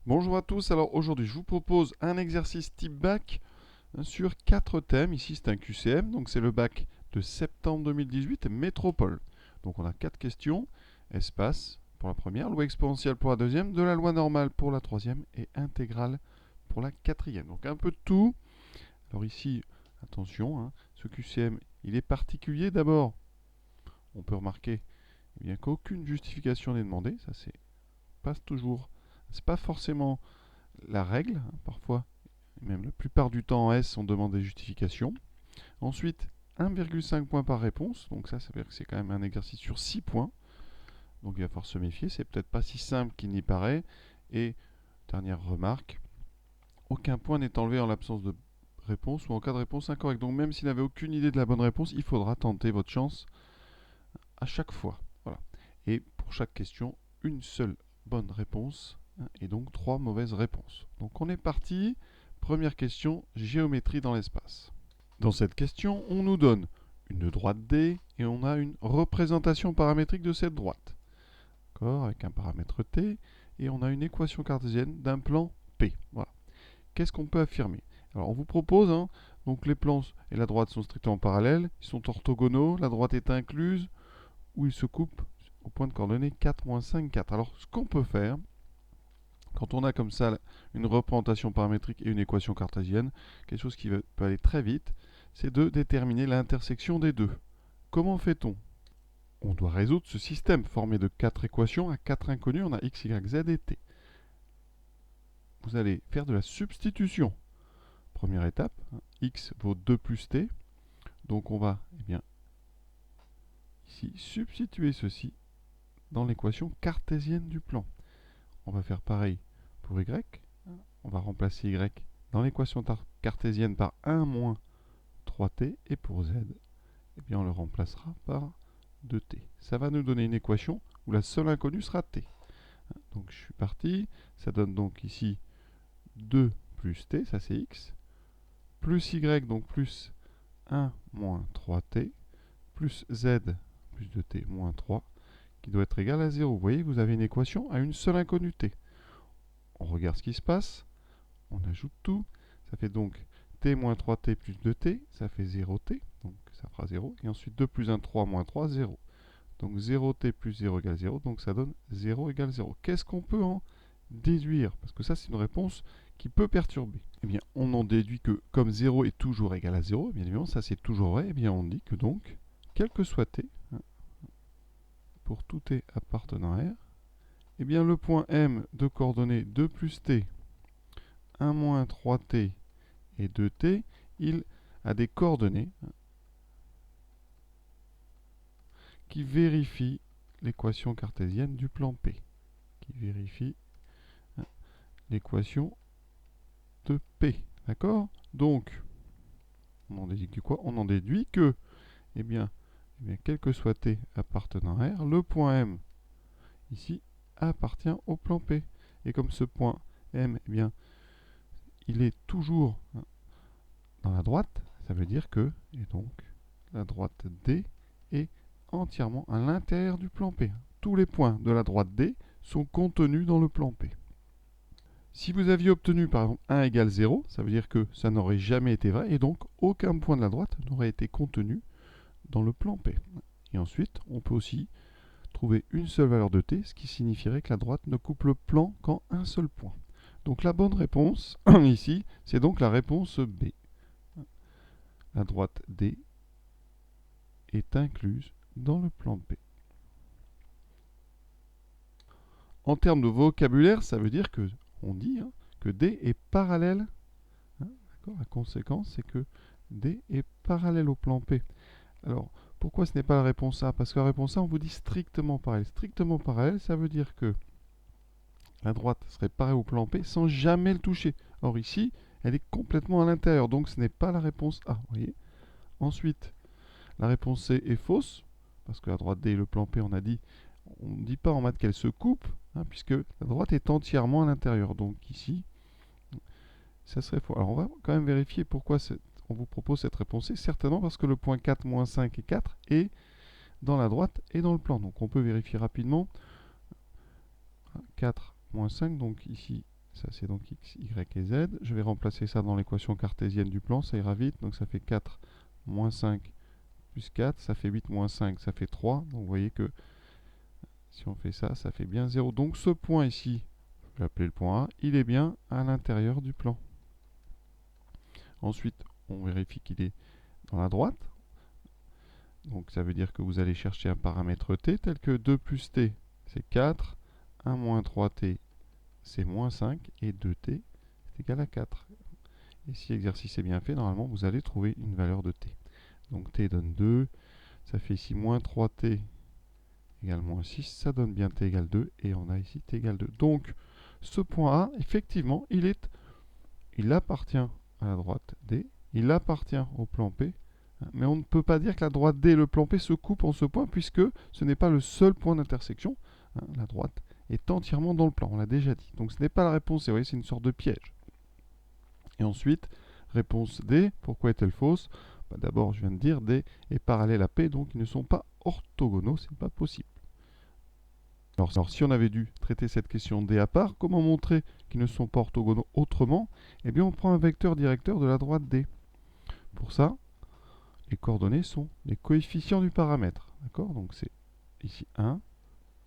Bonjour à tous, alors aujourd'hui je vous propose un exercice type bac sur 4 thèmes. Ici c'est un QCM, donc c'est le bac de septembre 2018, métropole. Donc on a 4 questions, espace pour la première, loi exponentielle pour la deuxième, de la loi normale pour la troisième et intégrale pour la quatrième. Donc un peu de tout. Alors ici, attention, ce QCM il est particulier. D'abord, on peut remarquer bien qu'aucune justification n'est demandée, ça c'est pas toujours, c'est pas forcément la règle. Parfois, même la plupart du temps en S, on demande des justifications. Ensuite, 1,5 points par réponse. Donc ça veut dire que c'est quand même un exercice sur 6 points. Donc il va falloir se méfier. C'est peut-être pas si simple qu'il n'y paraît. Et dernière remarque, aucun point n'est enlevé en l'absence de réponse ou en cas de réponse incorrecte. Donc même s'il n'avait aucune idée de la bonne réponse, il faudra tenter votre chance à chaque fois. Voilà. Et pour chaque question, une seule bonne réponse et donc 3 mauvaises réponses. Donc on est parti. Première question, géométrie dans l'espace. Dans cette question, on nous donne une droite D et on a une représentation paramétrique de cette droite. D'accord, avec un paramètre T et on a une équation cartésienne d'un plan P. Voilà. Qu'est-ce qu'on peut affirmer? Alors on vous propose, donc les plans et la droite sont strictement parallèles, ils sont orthogonaux, la droite est incluse, ou ils se coupent au point de coordonnées 4, 5, 4. Alors ce qu'on peut faire, quand on a comme ça une représentation paramétrique et une équation cartésienne, quelque chose qui peut aller très vite, c'est de déterminer l'intersection des deux. Comment fait-on? On doit résoudre ce système formé de 4 équations à 4 inconnues. On a x, y, z et t. Vous allez faire de la substitution. Première étape, x vaut 2 plus t. Donc on va ici substituer ceci dans l'équation cartésienne du plan. On va faire pareil pour y. On va remplacer y dans l'équation cartésienne par 1 moins 3t. Et pour z, on le remplacera par 2t. Ça va nous donner une équation où la seule inconnue sera t. Donc je suis parti. Ça donne donc ici 2 plus t, ça c'est x, plus y, donc plus 1 moins 3t, plus z plus 2t moins 3, qui doit être égal à 0. Vous voyez, vous avez une équation à une seule inconnue t. On regarde ce qui se passe. On ajoute tout. Ça fait donc t moins 3t plus 2t, ça fait 0t, donc ça fera 0. Et ensuite 2 plus 1, 3 moins 3, 0. Donc 0t plus 0 égale 0, donc ça donne 0 égale 0. Qu'est-ce qu'on peut en déduire? Parce que ça, c'est une réponse qui peut perturber. Eh bien, on en déduit que comme 0 est toujours égal à 0, bien évidemment, ça c'est toujours vrai, eh bien on dit que donc, quel que soit t, pour tout t appartenant à R, eh bien le point M de coordonnées 2 plus t, 1 moins 3t et 2t, il a des coordonnées qui vérifient l'équation cartésienne du plan P. Qui vérifie l'équation de P. D'accord? Donc, on en déduit quoi? On en déduit que, quel que soit t appartenant à R, le point M, ici, appartient au plan P. Et comme ce point M, il est toujours dans la droite, ça veut dire que, et donc, la droite D est entièrement à l'intérieur du plan P. Tous les points de la droite D sont contenus dans le plan P. Si vous aviez obtenu par exemple 1 égale 0, ça veut dire que ça n'aurait jamais été vrai, et donc aucun point de la droite n'aurait été contenu dans le plan P. Et ensuite, on peut aussi trouver une seule valeur de t, ce qui signifierait que la droite ne coupe le plan qu'en un seul point. Donc la bonne réponse, ici, c'est donc la réponse B. La droite D est incluse dans le plan P. En termes de vocabulaire, ça veut dire que on dit que D est parallèle. La conséquence, c'est que D est parallèle au plan P. Alors, pourquoi ce n'est pas la réponse A? Parce que la réponse A, on vous dit strictement parallèle. Strictement parallèle, ça veut dire que la droite serait parallèle au plan P sans jamais le toucher. Or ici, elle est complètement à l'intérieur, donc ce n'est pas la réponse A. Voyez. Ensuite, la réponse C est fausse, parce que la droite D et le plan P, on a dit, on ne dit pas en maths qu'elle se coupe, puisque la droite est entièrement à l'intérieur. Donc ici, ça serait faux. Alors on va quand même vérifier pourquoi on vous propose cette réponse C. Certainement parce que le point 4, moins 5 et 4 est dans la droite et dans le plan. Donc on peut vérifier rapidement. 4, moins 5, donc ici Ça c'est donc x, y et z. Je vais remplacer ça dans l'équation cartésienne du plan, ça ira vite. Donc ça fait 4 moins 5 plus 4, ça fait 8 moins 5, ça fait 3. Donc vous voyez que si on fait ça, ça fait bien 0. Donc ce point ici, je vais appeler le point A, il est bien à l'intérieur du plan. Ensuite, on vérifie qu'il est dans la droite. Donc ça veut dire que vous allez chercher un paramètre t tel que 2 plus t, c'est 4, 1 moins 3t, c'est moins 5, et 2t, c'est égal à 4. Et si l'exercice est bien fait, normalement, vous allez trouver une valeur de t. Donc t donne 2, ça fait ici moins 3t égale moins 6, ça donne bien t égale 2, et on a ici t égale 2. Donc ce point A, effectivement, il appartient à la droite D, il appartient au plan P, mais on ne peut pas dire que la droite D et le plan P se coupent en ce point, puisque ce n'est pas le seul point d'intersection. La droite est entièrement dans le plan, on l'a déjà dit. Donc ce n'est pas la réponse C, vous voyez, c'est une sorte de piège. Et ensuite, réponse D, pourquoi est-elle fausse? D'abord, je viens de dire, D est parallèle à P, donc ils ne sont pas orthogonaux, c'est pas possible. Alors, si on avait dû traiter cette question D à part, comment montrer qu'ils ne sont pas orthogonaux autrement? Eh bien, on prend un vecteur directeur de la droite D. Pour ça, les coordonnées sont les coefficients du paramètre. D'accord? Donc c'est ici 1,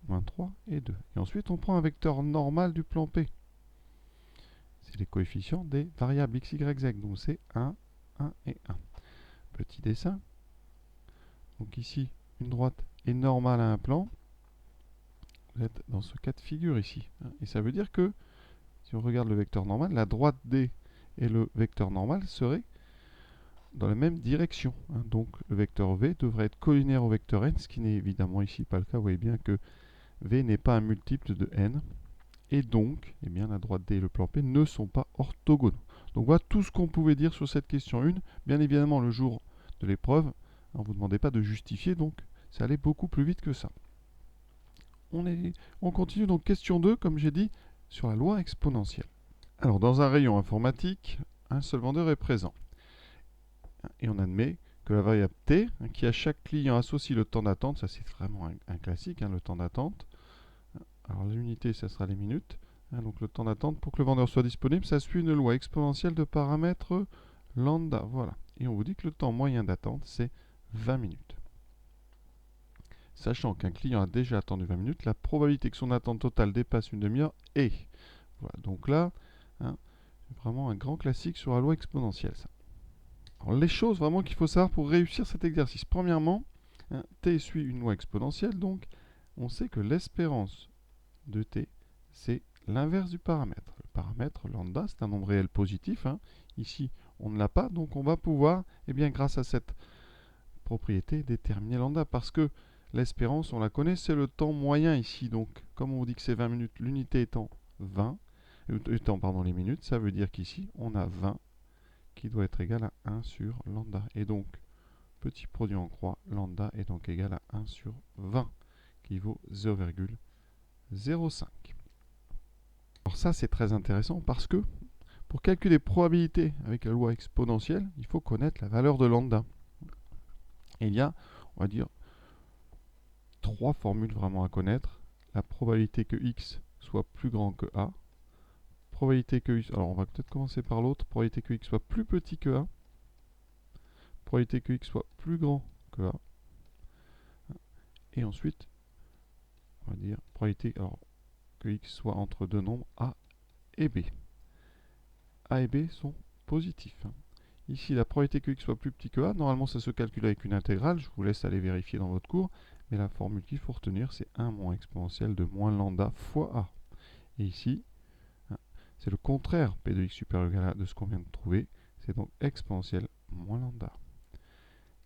moins 3 et 2. Et ensuite, on prend un vecteur normal du plan P. C'est les coefficients des variables x, y, z. Donc c'est 1, 1 et 1. Petit dessin. Donc ici, une droite est normale à un plan. Vous êtes dans ce cas de figure ici. Et ça veut dire que, si on regarde le vecteur normal, la droite D et le vecteur normal seraient dans la même direction. Donc le vecteur V devrait être collinaire au vecteur n, ce qui n'est évidemment ici pas le cas. Vous voyez bien que V n'est pas un multiple de n. Et donc, eh bien, la droite D et le plan P ne sont pas orthogonaux. Donc voilà tout ce qu'on pouvait dire sur cette question 1. Bien évidemment, le jour de l'épreuve, on ne vous demandait pas de justifier, donc ça allait beaucoup plus vite que ça. On continue donc question 2, comme j'ai dit, sur la loi exponentielle. Alors, dans un rayon informatique, un seul vendeur est présent. Et on admet que la variable t, qui à chaque client associe le temps d'attente, ça c'est vraiment un classique, le temps d'attente. Alors l'unité, ça sera les minutes. Donc le temps d'attente pour que le vendeur soit disponible, ça suit une loi exponentielle de paramètres lambda. Voilà. Et on vous dit que le temps moyen d'attente, c'est 20 minutes. Sachant qu'un client a déjà attendu 20 minutes, la probabilité que son attente totale dépasse une demi-heure est. Voilà. Donc là, vraiment un grand classique sur la loi exponentielle. Ça. Alors, les choses vraiment qu'il faut savoir pour réussir cet exercice. Premièrement, t suit une loi exponentielle, donc on sait que l'espérance de t, c'est l'inverse du paramètre. Le paramètre lambda, c'est un nombre réel positif. Ici, on ne l'a pas, donc on va pouvoir, grâce à cette propriété, déterminer lambda, parce que l'espérance, on la connaît, c'est le temps moyen ici. Donc, comme on dit que c'est 20 minutes, l'unité étant les minutes, ça veut dire qu'ici, on a 20 qui doit être égal à 1 sur lambda. Et donc, petit produit en croix, lambda est donc égal à 1 sur 20, qui vaut 0,05. Alors ça, c'est très intéressant parce que pour calculer les probabilités avec la loi exponentielle, il faut connaître la valeur de lambda. Et il y a, on va dire, 3 formules vraiment à connaître. La probabilité que x soit plus grand que a. Probabilité que x, alors on va peut-être commencer par l'autre. Probabilité que x soit plus petit que a. Probabilité que x soit plus grand que a. Et ensuite, on va dire probabilité que x soit entre deux nombres a et b. A et b sont positifs. Ici, la probabilité que x soit plus petit que a, normalement ça se calcule avec une intégrale, je vous laisse aller vérifier dans votre cours, mais la formule qu'il faut retenir, c'est 1 moins exponentielle de moins lambda fois a. Et ici, c'est le contraire, p de x supérieur ou égal à a de ce qu'on vient de trouver, c'est donc exponentielle moins lambda.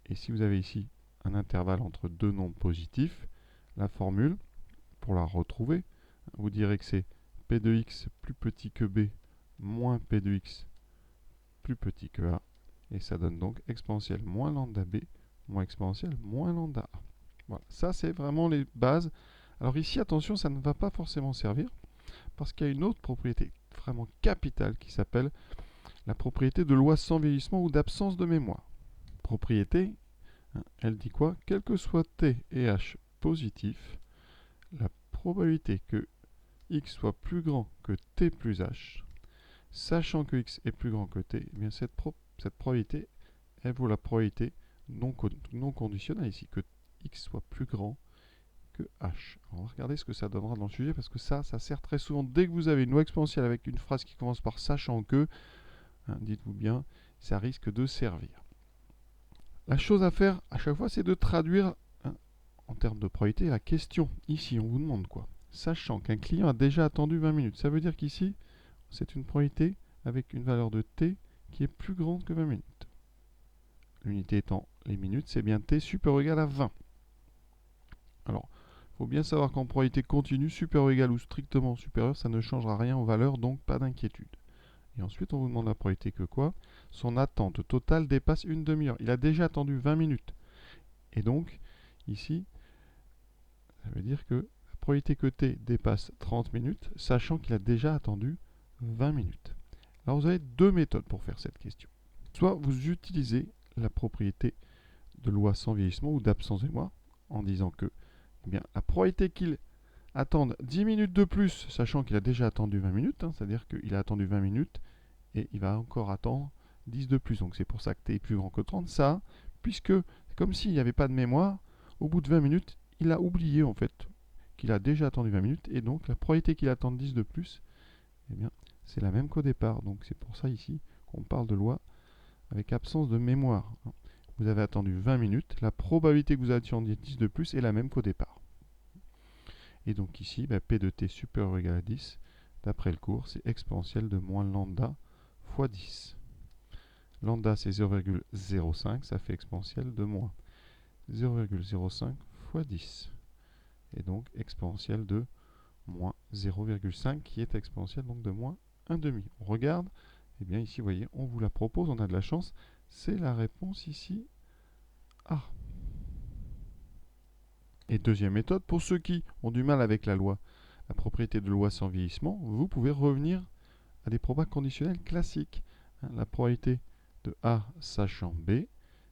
Et si vous avez ici un intervalle entre deux nombres positifs, la formule, pour la retrouver, vous direz que c'est p de x plus petit que b moins p de x plus petit que a. Et ça donne donc exponentielle moins lambda b moins exponentielle moins lambda a. Voilà, ça c'est vraiment les bases. Alors ici, attention, ça ne va pas forcément servir, parce qu'il y a une autre propriété vraiment capitale qui s'appelle la propriété de loi sans vieillissement ou d'absence de mémoire. Propriété, elle dit quoi? Quel que soit t et h positif, la probabilité que x soit plus grand que t plus h sachant que x est plus grand que t, eh bien cette probabilité, elle vaut la probabilité non conditionnelle ici, que x soit plus grand que h. On va regarder ce que ça donnera dans le sujet, parce que ça sert très souvent. Dès que vous avez une loi exponentielle avec une phrase qui commence par sachant que, hein, dites-vous bien, ça risque de servir. La chose à faire à chaque fois, c'est de traduire, hein, en termes de probabilité, la question. Ici, on vous demande quoi? Sachant qu'un client a déjà attendu 20 minutes. Ça veut dire qu'ici, c'est une probabilité avec une valeur de t qui est plus grande que 20 minutes. L'unité étant les minutes, c'est bien t supérieur ou égal à 20. Alors, il faut bien savoir qu'en probabilité continue, supérieur ou égal ou strictement supérieur, ça ne changera rien aux valeurs, donc pas d'inquiétude. Et ensuite, on vous demande la probabilité que quoi? Son attente totale dépasse une demi-heure. Il a déjà attendu 20 minutes. Et donc, ici, ça veut dire que la probabilité que t dépasse 30 minutes, sachant qu'il a déjà attendu 20 minutes. Alors, vous avez deux méthodes pour faire cette question. Soit vous utilisez la propriété de loi sans vieillissement ou d'absence de mémoire, en disant que, eh bien, la probabilité qu'il attende 10 minutes de plus, sachant qu'il a déjà attendu 20 minutes, hein, c'est-à-dire qu'il a attendu 20 minutes, et il va encore attendre 10 de plus. Donc c'est pour ça que t est plus grand que 30. Ça, puisque c'est comme s'il n'y avait pas de mémoire, au bout de 20 minutes, il a oublié en fait qu'il a déjà attendu 20 minutes, et donc la probabilité qu'il attende 10 de plus, eh bien, c'est la même qu'au départ. Donc c'est pour ça ici qu'on parle de loi avec absence de mémoire. Vous avez attendu 20 minutes, la probabilité que vous attendiez 10 de plus est la même qu'au départ. Et donc ici, P de t supérieur ou égal à 10, d'après le cours, c'est exponentielle de moins lambda fois 10. Lambda, c'est 0,05, ça fait exponentielle de moins 0,05 fois 10. Et donc exponentielle de moins 0,5, qui est exponentielle donc de moins 1,5. On regarde, et bien ici, vous voyez, on vous la propose, on a de la chance, c'est la réponse ici A. Et deuxième méthode, pour ceux qui ont du mal avec la loi, la propriété de loi sans vieillissement, vous pouvez revenir à des probas conditionnels classiques. La probabilité de A sachant B,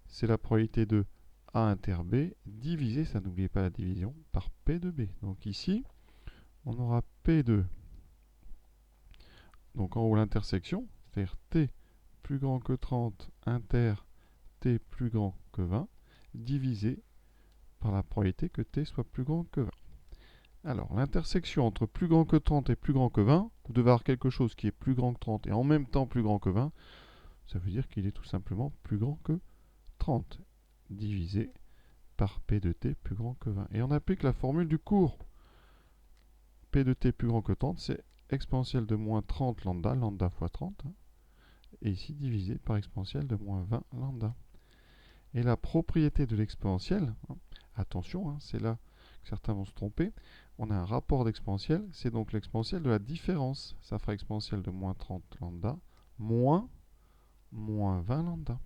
c'est la probabilité de A inter B divisé, ça n'oubliez pas la division, par P de B. Donc ici, on aura P de, donc en haut l'intersection, c'est-à-dire T plus grand que 30 inter T plus grand que 20, divisé par la probabilité que T soit plus grand que 20. Alors, l'intersection entre plus grand que 30 et plus grand que 20, vous devez avoir quelque chose qui est plus grand que 30 et en même temps plus grand que 20, ça veut dire qu'il est tout simplement plus grand que 30, divisé par P de t plus grand que 20. Et on applique la formule du cours. P de t plus grand que 30, c'est exponentielle de moins 30 lambda, lambda fois 30, hein, et ici divisé par exponentielle de moins 20 lambda. Et la propriété de l'exponentielle, hein, attention, hein, c'est là que certains vont se tromper, on a un rapport d'exponentielle, c'est donc l'exponentielle de la différence. Ça fera exponentielle de moins 30 lambda, moins 20 lambda.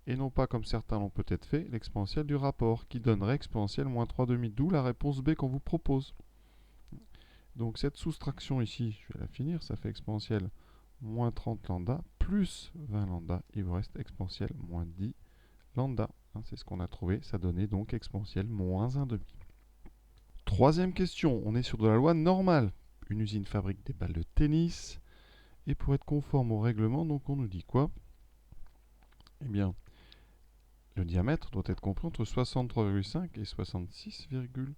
Et non pas comme certains l'ont peut-être fait, l'exponentielle du rapport, qui donnerait exponentielle moins 3,5, d'où la réponse B qu'on vous propose. Donc cette soustraction ici, je vais la finir, ça fait exponentielle moins 30 lambda plus 20 lambda, il vous reste exponentielle moins 10 lambda. Hein, c'est ce qu'on a trouvé, ça donnait donc exponentielle moins 1,5. Troisième question, on est sur de la loi normale. Une usine fabrique des balles de tennis, et pour être conforme au règlement, donc on nous dit quoi? Eh bien, le diamètre doit être compris entre 63,5 et 66,7.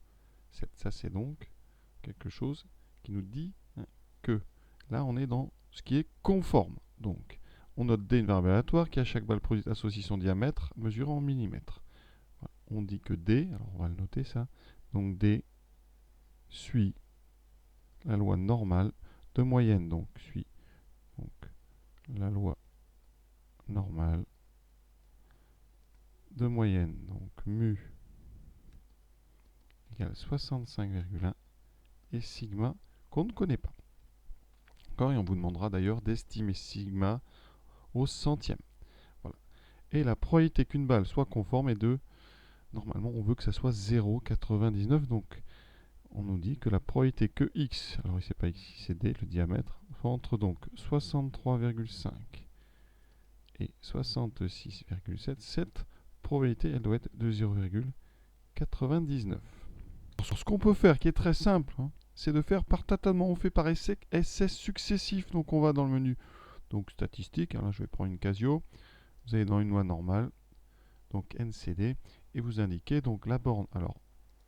Ça, c'est donc quelque chose qui nous dit que là, on est dans ce qui est conforme. Donc, on note D, une variable aléatoire, qui à chaque balle produite associe son diamètre mesuré en millimètres. Voilà. On dit que D, alors on va le noter ça, donc D suit la loi normale de moyenne, donc suit donc la loi normale de moyenne, donc mu égale 65,1 et sigma qu'on ne connaît pas. Encore, et on vous demandera d'ailleurs d'estimer sigma au centième. Voilà. Et la probabilité qu'une balle soit conforme est de, normalement on veut que ça soit 0,99, donc on nous dit que la probabilité que x, alors ici c'est pas x, c'est d, le diamètre, soit entre donc 63,5 et 66,7, cette probabilité elle doit être de 0,99. Sur ce qu'on peut faire, qui est très simple, hein, c'est de faire par tâtonnement. On fait par essai successif. Donc on va dans le menu donc statistique. Là, je vais prendre une Casio. Vous allez dans une loi normale, donc NCD, et vous indiquez donc la borne. Alors,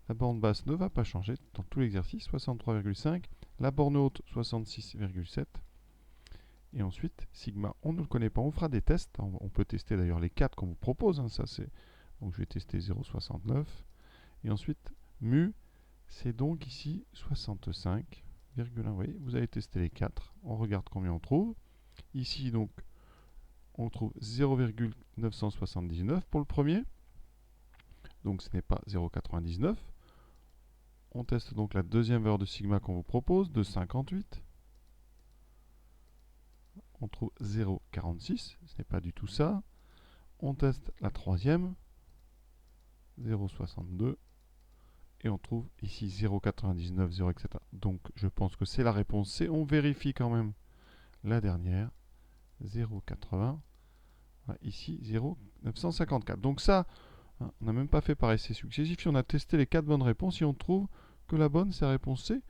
la borne basse ne va pas changer dans tout l'exercice, 63,5. La borne haute, 66,7. Et ensuite, sigma, on ne le connaît pas. On fera des tests. On peut tester d'ailleurs les 4 qu'on vous propose. Ça, donc je vais tester 0,69. Et ensuite, mu, c'est donc ici 65,1. Vous voyez, vous allez tester les 4. On regarde combien on trouve. Ici, donc, on trouve 0,979 pour le premier. Donc ce n'est pas 0,99. On teste donc la deuxième valeur de sigma qu'on vous propose, de 58. On trouve 0,46, ce n'est pas du tout ça. On teste la troisième, 0,62. Et on trouve ici 0,99, 0, etc. Donc je pense que c'est la réponse C. On vérifie quand même la dernière, 0,80. Voilà, ici 0,954. Donc ça, on n'a même pas fait par essai successif. On a testé les 4 bonnes réponses et on trouve que la bonne, c'est la réponse C.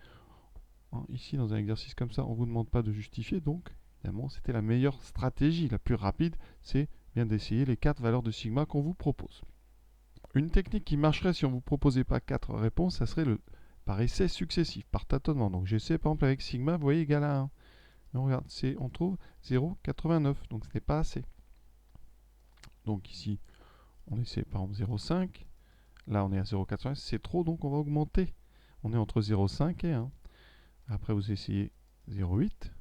Ici, dans un exercice comme ça, on ne vous demande pas de justifier. Donc, évidemment, c'était la meilleure stratégie, la plus rapide, c'est bien d'essayer les 4 valeurs de sigma qu'on vous propose. Une technique qui marcherait si on ne vous proposait pas 4 réponses, ça serait le par essai successif, par tâtonnement. Donc, j'essaie par exemple avec sigma, vous voyez, égal à 1. Et on regarde, on trouve 0,89. Donc, ce n'est pas assez. Donc, ici, on essaie par exemple 0,5. Là, on est à 0,80. C'est trop, donc on va augmenter. On est entre 0,5 et 1. Après, vous essayez 0,8.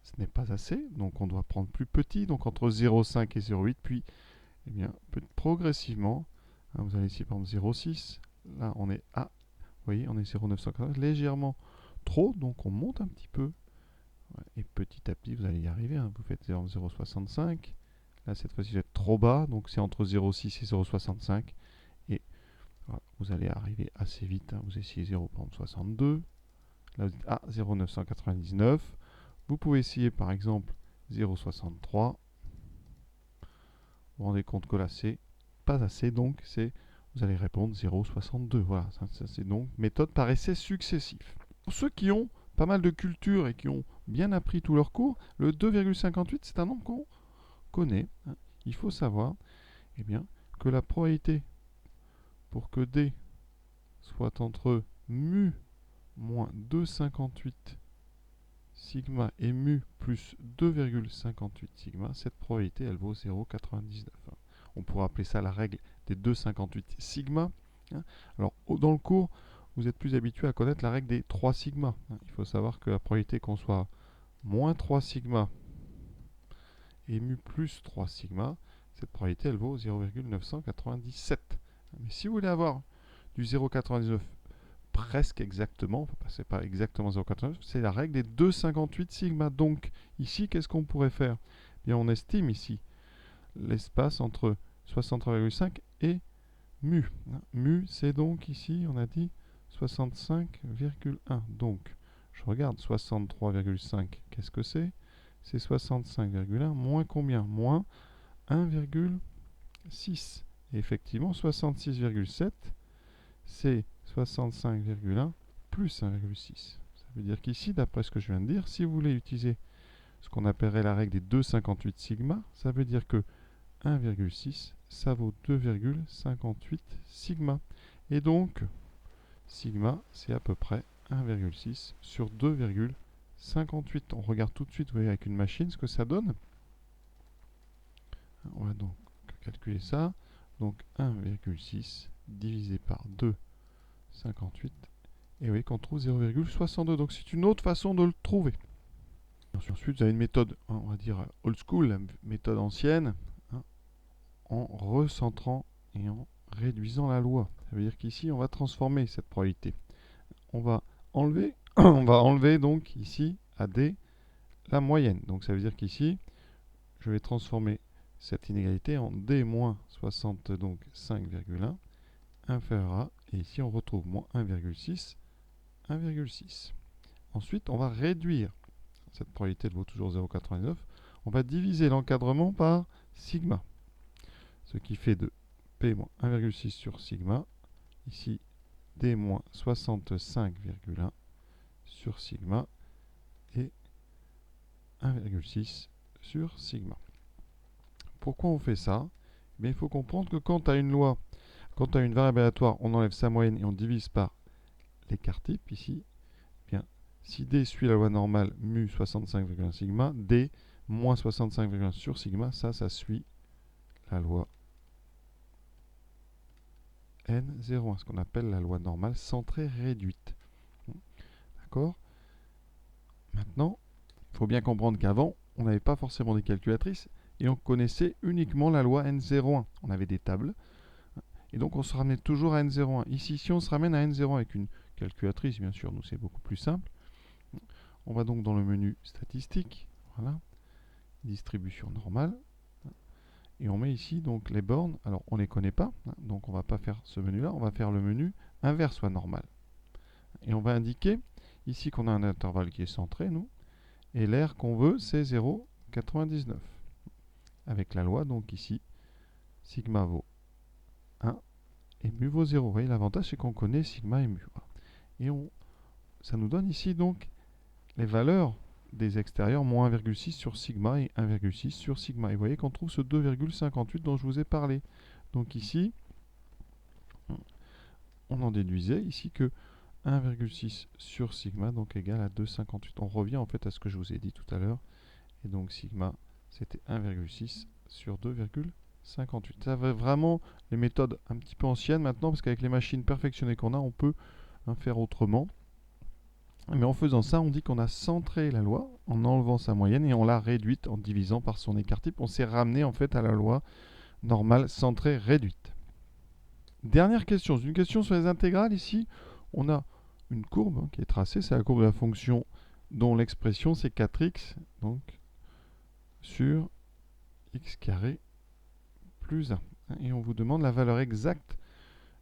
Ce n'est pas assez, donc on doit prendre plus petit, donc entre 0,5 et 0,8. Puis, eh bien, progressivement, vous allez essayer par exemple 0,6. Là, on est à, vous voyez, on est 0,980, légèrement trop, donc on monte un petit peu. Et petit à petit, vous allez y arriver. Vous faites 0,65. Là, cette fois-ci, vous êtes trop bas, donc c'est entre 0,6 et 0,65. Et voilà, vous allez arriver assez vite. Vous essayez 0,62. Là, vous êtes à 0,999. Vous pouvez essayer par exemple 0,63. Vous vous rendez compte que là, c'est pas assez, donc vous allez répondre 0,62. Voilà, ça c'est donc méthode par essai successif. Pour ceux qui ont pas mal de culture et qui ont bien appris tous leurs cours, le 2,58, c'est un nombre qu'on connaît. Il faut savoir eh bien, que la probabilité pour que D soit entre mu moins 2,58 sigma et mu plus 2,58 sigma, cette probabilité, elle vaut 0,99. On pourrait appeler ça la règle des 2,58 sigma. Alors, dans le cours, vous êtes plus habitué à connaître la règle des 3 sigma. Il faut savoir que la probabilité qu'on soit moins 3 sigma et mu plus 3 sigma, cette probabilité, elle vaut 0,997. Mais si vous voulez avoir du 0,99 presque exactement, c'est pas exactement 0,89, c'est la règle des 2,58 sigma. Donc ici, qu'est-ce qu'on pourrait faire? Bien, on estime ici l'espace entre 63,5 et mu. Mu, c'est donc ici, on a dit 65,1. Donc, je regarde 63,5, qu'est-ce que c'est? C'est 65,1 moins combien? Moins 1,6. Et effectivement, 66,7, c'est 65,1 plus 1,6. Ça veut dire qu'ici, d'après ce que je viens de dire, si vous voulez utiliser ce qu'on appellerait la règle des 2,58 sigma, ça veut dire que 1,6, ça vaut 2,58 sigma. Et donc, sigma, c'est à peu près 1,6 sur 2,58. On regarde tout de suite, vous voyez, avec une machine, ce que ça donne. On va donc calculer ça. Donc 1,6 divisé par 2,58. Et vous voyez qu'on trouve 0,62. Donc c'est une autre façon de le trouver. Ensuite, vous avez une méthode, on va dire old school, la méthode ancienne, en recentrant et en réduisant la loi. Ça veut dire qu'ici, on va transformer cette probabilité. On va enlever, on va enlever donc ici à D la moyenne. Donc ça veut dire qu'ici, je vais transformer cette inégalité en D moins 65,1 inférieur à, et ici on retrouve moins 1,6, 1,6. Ensuite, on va réduire, cette probabilité elle vaut toujours 0,99, on va diviser l'encadrement par sigma. Ce qui fait de P moins 1,6 sur sigma, ici D moins 65,1 sur sigma et 1,6 sur sigma. Pourquoi on fait ça? Mais il faut comprendre que quand tu as une loi, quand tu as une variable aléatoire, on enlève sa moyenne et on divise par l'écart type ici. Bien, si D suit la loi normale mu 65,1 sigma, D moins 65,1 sur sigma, ça suit la loi N01, ce qu'on appelle la loi normale centrée réduite. D'accord? Maintenant, il faut bien comprendre qu'avant, on n'avait pas forcément des calculatrices et on connaissait uniquement la loi N01. On avait des tables et donc on se ramenait toujours à N01. Ici, si on se ramène à N01 avec une calculatrice, bien sûr, nous c'est beaucoup plus simple. On va donc dans le menu statistiques, voilà, distribution normale, et on met ici donc les bornes. Alors on ne les connaît pas, donc on ne va pas faire ce menu-là, on va faire le menu inverse soit normal. Et on va indiquer ici qu'on a un intervalle qui est centré, nous, et l'air qu'on veut, c'est 0,99. Avec la loi, donc ici, sigma vaut 1 et mu vaut 0. Vous voyez, l'avantage, c'est qu'on connaît sigma et mu. Et ça nous donne ici, donc, les valeurs des extérieurs, moins 1,6 sur sigma et 1,6 sur sigma. Et vous voyez qu'on trouve ce 2,58 dont je vous ai parlé. Donc ici, on en déduisait ici que 1,6 sur sigma, donc égal à 2,58. On revient en fait à ce que je vous ai dit tout à l'heure. Et donc sigma, c'était 1,6 sur 2,58. Ça va vraiment les méthodes un petit peu anciennes maintenant, parce qu'avec les machines perfectionnées qu'on a, on peut faire autrement. Mais en faisant ça, on dit qu'on a centré la loi en enlevant sa moyenne et on l'a réduite en divisant par son écart type. On s'est ramené en fait à la loi normale centrée réduite. Dernière question, c'est une question sur les intégrales. Ici, on a une courbe qui est tracée, c'est la courbe de la fonction dont l'expression c'est 4x donc sur x carré plus 1. Et on vous demande la valeur exacte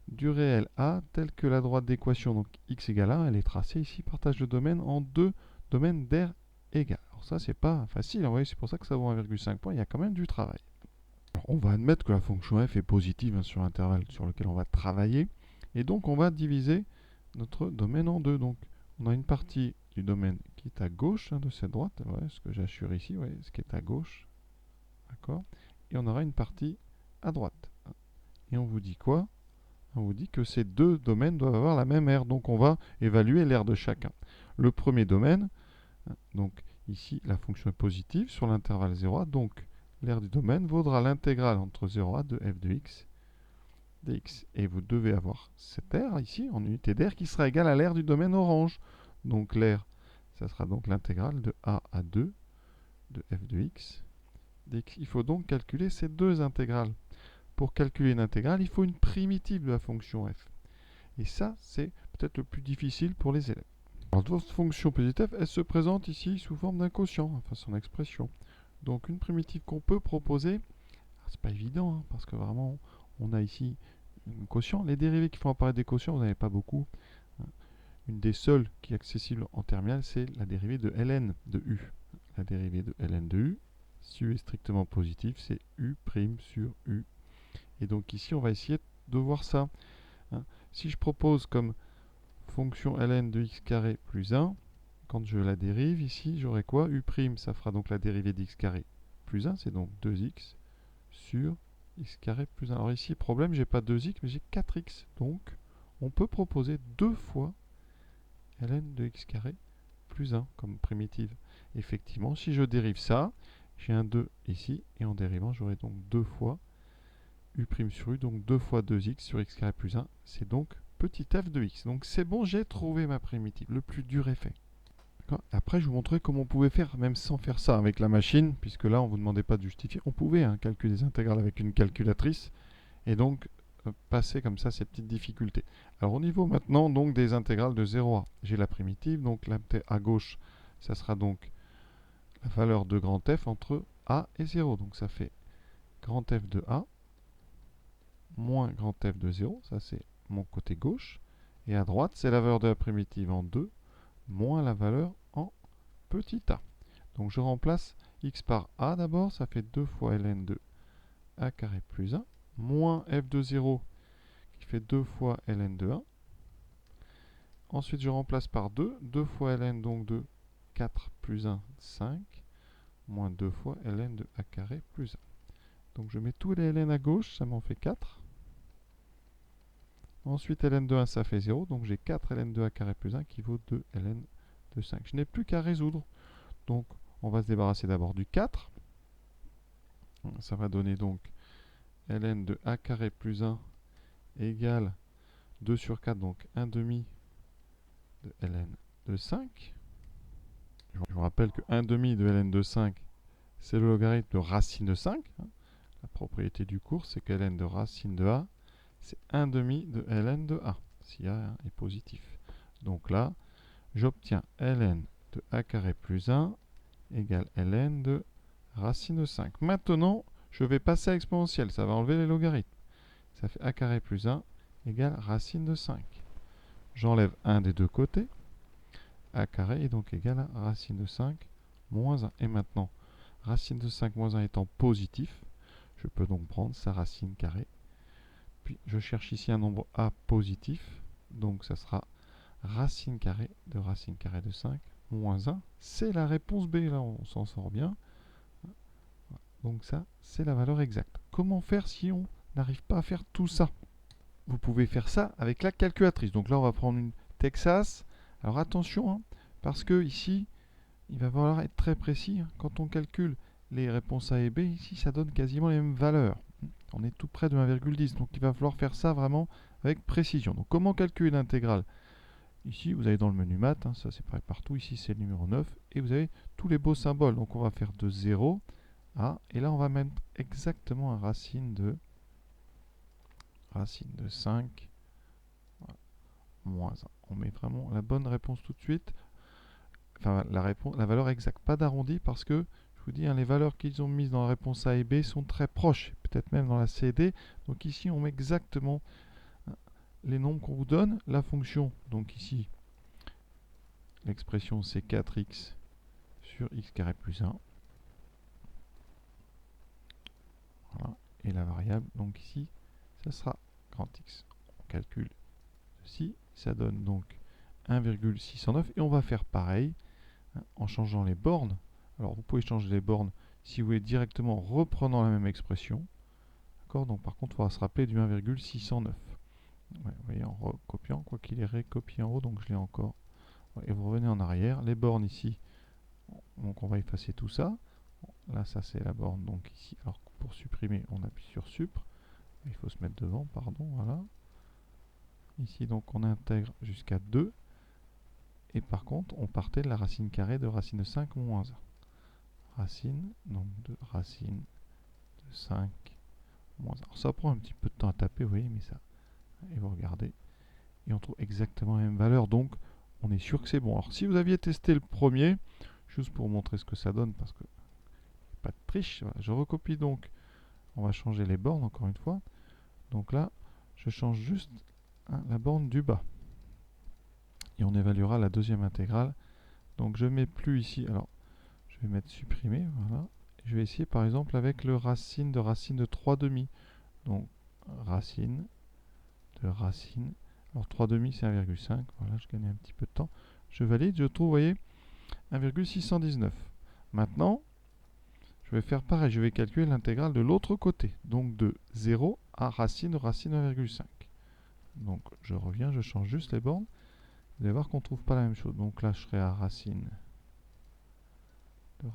du réel A tel que la droite d'équation, donc x égale 1, elle est tracée ici, partage le domaine en deux domaines d'air égal. Alors ça, c'est pas facile, hein, c'est pour ça que ça vaut 1,5 points, il y a quand même du travail. Alors, on va admettre que la fonction f est positive sur l'intervalle sur lequel on va travailler, et donc on va diviser notre domaine en deux. Donc on a une partie du domaine qui est à gauche de cette droite, ce que j'assure ici, ce qui est à gauche, d'accord, et on aura une partie à droite. Et on vous dit quoi? On vous dit que ces deux domaines doivent avoir la même aire, donc on va évaluer l'aire de chacun. Le premier domaine, donc ici la fonction est positive sur l'intervalle 0a, donc l'aire du domaine vaudra l'intégrale entre 0a de f de x dx. Et vous devez avoir cette aire ici en unité d'aire qui sera égale à l'aire du domaine orange. Donc l'aire, ça sera donc l'intégrale de a à 2 de f de x dx. Il faut donc calculer ces deux intégrales. Pour calculer une intégrale, il faut une primitive de la fonction f. Et ça, c'est peut-être le plus difficile pour les élèves. Alors, votre fonction petite f, elle se présente ici sous forme d'un quotient, enfin son expression. Donc, une primitive qu'on peut proposer, c'est pas évident, hein, parce que vraiment, on a ici un quotient. Les dérivées qui font apparaître des quotients, vous n'en avez pas beaucoup. Une des seules qui est accessible en terminale, c'est la dérivée de ln de u. La dérivée de ln de u, si u est strictement positif, c'est u' sur u. Et donc ici, on va essayer de voir ça. Si je propose comme fonction ln de x carré plus 1, quand je la dérive ici, j'aurai quoi? U', ça fera donc la dérivée d'x carré plus 1, c'est donc 2x sur x carré plus 1. Alors ici, problème, j'ai pas 2x, mais j'ai 4x. Donc, on peut proposer deux fois ln de x carré plus 1 comme primitive. Effectivement, si je dérive ça, j'ai un 2 ici, et en dérivant, j'aurai donc deux fois u' sur u, donc 2 fois 2x sur x carré plus 1, c'est donc petit f de x. Donc c'est bon, j'ai trouvé ma primitive. Le plus dur est fait. Après, je vous montrerai comment on pouvait faire, même sans faire ça avec la machine, puisque là, on ne vous demandait pas de justifier. On pouvait calculer des intégrales avec une calculatrice, et donc passer comme ça ces petites difficultés. Alors au niveau maintenant donc des intégrales de 0 à, j'ai la primitive, donc là à gauche, ça sera donc la valeur de grand f entre a et 0. Donc ça fait grand f de a moins grand f de 0, ça c'est mon côté gauche, et à droite c'est la valeur de la primitive en 2 moins la valeur en petit a. Donc je remplace x par a d'abord, ça fait 2 fois ln de a carré plus 1, moins f de 0 qui fait 2 fois ln de 1. Ensuite, je remplace par 2. 2 fois ln, donc de 4 plus 1, 5. Moins 2 fois ln de a carré plus 1. Donc je mets tous les ln à gauche, ça m'en fait 4. Ensuite, ln de 1, ça fait 0. Donc j'ai 4 ln de a carré plus 1 qui vaut 2 ln de 5. Je n'ai plus qu'à résoudre. Donc on va se débarrasser d'abord du 4. Ça va donner donc ln de a carré plus 1 égale 2 sur 4, donc 1 demi de ln de 5. Je vous rappelle que 1 demi de ln de 5, c'est le logarithme de racine de 5. La propriété du cours, c'est que ln de racine de a, c'est 1 demi de ln de a, si a est positif. Donc là, j'obtiens ln de a carré plus 1 égale ln de racine de 5. Maintenant, je vais passer à exponentielle, ça va enlever les logarithmes. Ça fait a carré plus 1 égale racine de 5. J'enlève un des deux côtés. A carré est donc égal à racine de 5 moins 1. Et maintenant, racine de 5 moins 1 étant positif, je peux donc prendre sa racine carrée. Puis je cherche ici un nombre a positif. Donc ça sera racine carrée de 5 moins 1. C'est la réponse B, là on s'en sort bien. Donc ça, c'est la valeur exacte. Comment faire si on n'arrive pas à faire tout ça? Vous pouvez faire ça avec la calculatrice. Donc là, on va prendre une Texas. Alors attention, hein, parce que ici, il va falloir être très précis. Hein. Quand on calcule les réponses A et B, ici, ça donne quasiment les mêmes valeurs. On est tout près de 1,10. Donc il va falloir faire ça vraiment avec précision. Donc comment calculer l'intégrale? Ici, vous avez dans le menu maths, hein, ça c'est pareil partout. Ici, c'est le numéro 9. Et vous avez tous les beaux symboles. Donc on va faire de 0 à... Et là, on va mettre exactement un racine de 5 moins 1. On met vraiment la bonne réponse tout de suite. Enfin, la valeur exacte, pas d'arrondi, parce que, je vous dis, hein, les valeurs qu'ils ont mises dans la réponse A et B sont très proches, peut-être même dans la C et D. Donc ici, on met exactement les nombres qu'on vous donne. La fonction, donc ici, l'expression c'est 4x sur x carré plus 1. Voilà. Et la variable, donc ici, ça sera grand X. On calcule ceci, ça donne donc 1,609 et on va faire pareil hein, en changeant les bornes. Alors vous pouvez changer les bornes si vous voulez directement en reprenant la même expression. D'accord. Donc par contre, il faudra se rappeler du 1,609. Ouais, vous voyez, en recopiant, quoi qu'il est recopié en haut, donc je l'ai encore. Ouais, et vous revenez en arrière. Les bornes ici, donc on va effacer tout ça. Là, ça c'est la borne, donc ici. Alors pour supprimer, on appuie sur Supr. Il faut se mettre devant, pardon, voilà. Ici, donc, on intègre jusqu'à 2. Et par contre, on partait de la racine carrée de racine de 5 moins 1. Racine, donc de racine de 5 moins 1. Alors, ça prend un petit peu de temps à taper, vous voyez, mais ça... Et vous regardez. Et on trouve exactement la même valeur, donc on est sûr que c'est bon. Alors, si vous aviez testé le premier, juste pour vous montrer ce que ça donne, parce que pas de triche, voilà, je recopie donc. On va changer les bornes, encore une fois. Donc là, je change juste hein, la borne du bas. Et on évaluera la deuxième intégrale. Donc je ne mets plus ici. Alors, je vais mettre supprimer. Voilà. Je vais essayer par exemple avec le racine de 3 demi. Donc racine de racine. Alors 3 demi c'est 1,5. Voilà, je gagne un petit peu de temps. Je valide, je trouve, vous voyez, 1,619. Maintenant, je vais faire pareil. Je vais calculer l'intégrale de l'autre côté. Donc de 0 à racine de racine 1,5. Donc je reviens, je change juste les bornes. Vous allez voir qu'on ne trouve pas la même chose. Donc là, je serai à racine de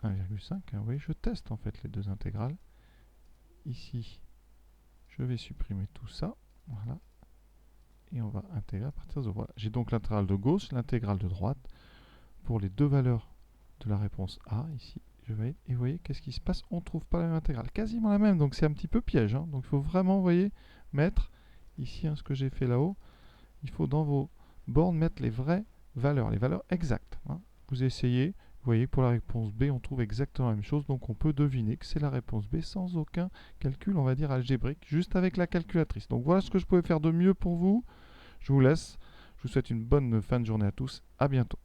1,5. Hein. Vous voyez, je teste en fait les deux intégrales. Ici, je vais supprimer tout ça. Voilà. Et on va intégrer à partir de... Voilà. J'ai donc l'intégrale de gauche, l'intégrale de droite. Pour les deux valeurs de la réponse A, ici, je vais... Et vous voyez, qu'est-ce qui se passe? On ne trouve pas la même intégrale. Quasiment la même, donc c'est un petit peu piège. Hein. Donc il faut vraiment, vous voyez, mettre ici hein, ce que j'ai fait là-haut. Il faut dans vos bornes mettre les vraies valeurs, les valeurs exactes. Hein. Vous essayez, vous voyez, pour la réponse B, on trouve exactement la même chose, donc on peut deviner que c'est la réponse B sans aucun calcul, on va dire algébrique, juste avec la calculatrice. Donc voilà ce que je pouvais faire de mieux pour vous. Je vous laisse, je vous souhaite une bonne fin de journée à tous, à bientôt.